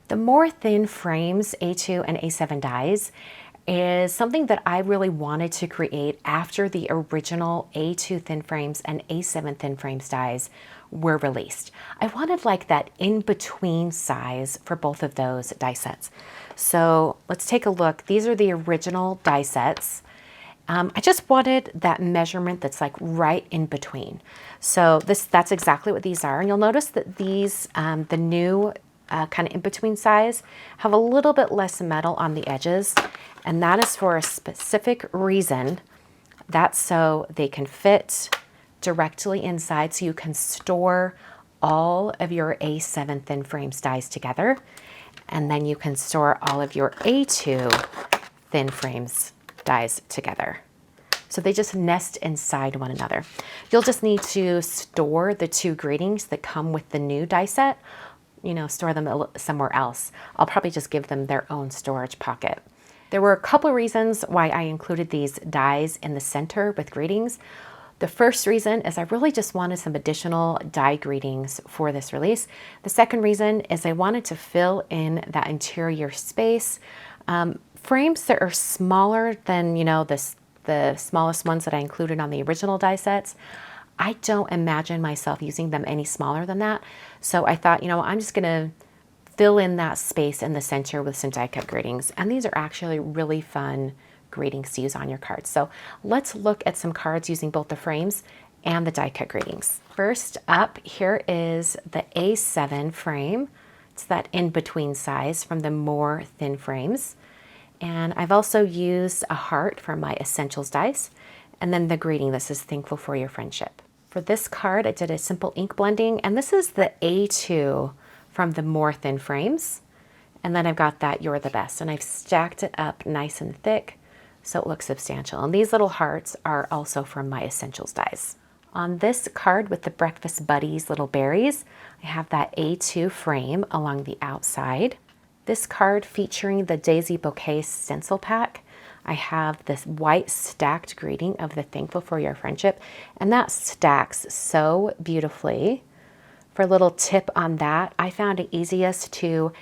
The more thin frames, A2 and A7 dies, is something that I really wanted to create after the original A2 thin frames and A7 thin frames dies were released. I wanted like that in-between size for both of those die sets. So let's take a look. These are the original die sets. I just wanted that measurement that's like right in between. So that's exactly what these are. And you'll notice that these, the new kind of in-between size, have a little bit less metal on the edges. And that is for a specific reason. That's so they can fit directly inside, so you can store all of your A7 thin frames dies together. And then you can store all of your A2 thin frames dies together. So they just nest inside one another. You'll just need to store the two gratings that come with the new die set, store them somewhere else. I'll probably just give them their own storage pocket. There were a couple reasons why I included these dies in the center with gratings. The first reason is I really just wanted some additional die gratings for this release. The second reason is I wanted to fill in that interior space. Frames that are smaller than, the smallest ones that I included on the original die sets, I don't imagine myself using them any smaller than that. So I thought, I'm just gonna fill in that space in the center with some die cut gratings. And these are actually really fun gratings to use on your cards. So let's look at some cards using both the frames and the die cut gratings. First up, here is the A7 frame. It's that in-between size from the more thin frames. And I've also used a heart for my essentials dice. And then the greeting, this is thankful for your friendship. For this card, I did a simple ink blending, and this is the A2 from the more thin frames. And then I've got that you're the best, and I've stacked it up nice and thick so it looks substantial. And these little hearts are also from my essentials dies. On this card with the Breakfast Buddies little berries, I have that A2 frame along the outside. This card featuring the Daisy Bouquet stencil pack, I have this white stacked greeting of the thankful for your friendship, and that stacks so beautifully. For a little tip on that, I found it easiest to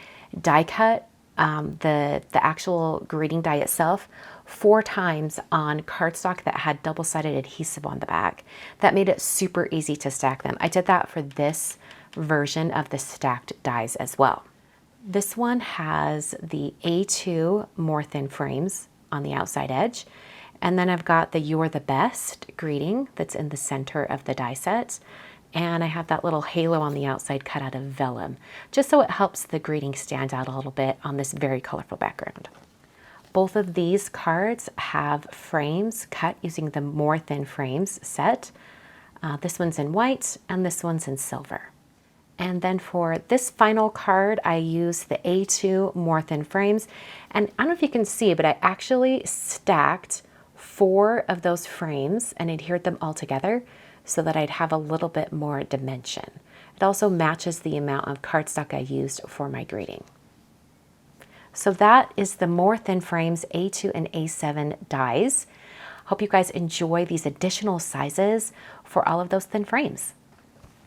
die cut the actual greeting die itself 4 times on cardstock that had double-sided adhesive on the back. That made it super easy to stack them. I did that for this version of the stacked dies as well. This one has the A2 more thin frames on the outside edge. And then I've got the You're the Best greeting that's in the center of the die set. And I have that little halo on the outside cut out of vellum, just so it helps the greeting stand out a little bit on this very colorful background. Both of these cards have frames cut using the more thin frames set. This one's in white and this one's in silver. And then for this final card, I use the A2 more thin frames. And I don't know if you can see, but I actually stacked 4 of those frames and adhered them all together so that I'd have a little bit more dimension. It also matches the amount of cardstock I used for my greeting. So that is the more thin frames A2 and A7 dies. Hope you guys enjoy these additional sizes for all of those thin frames.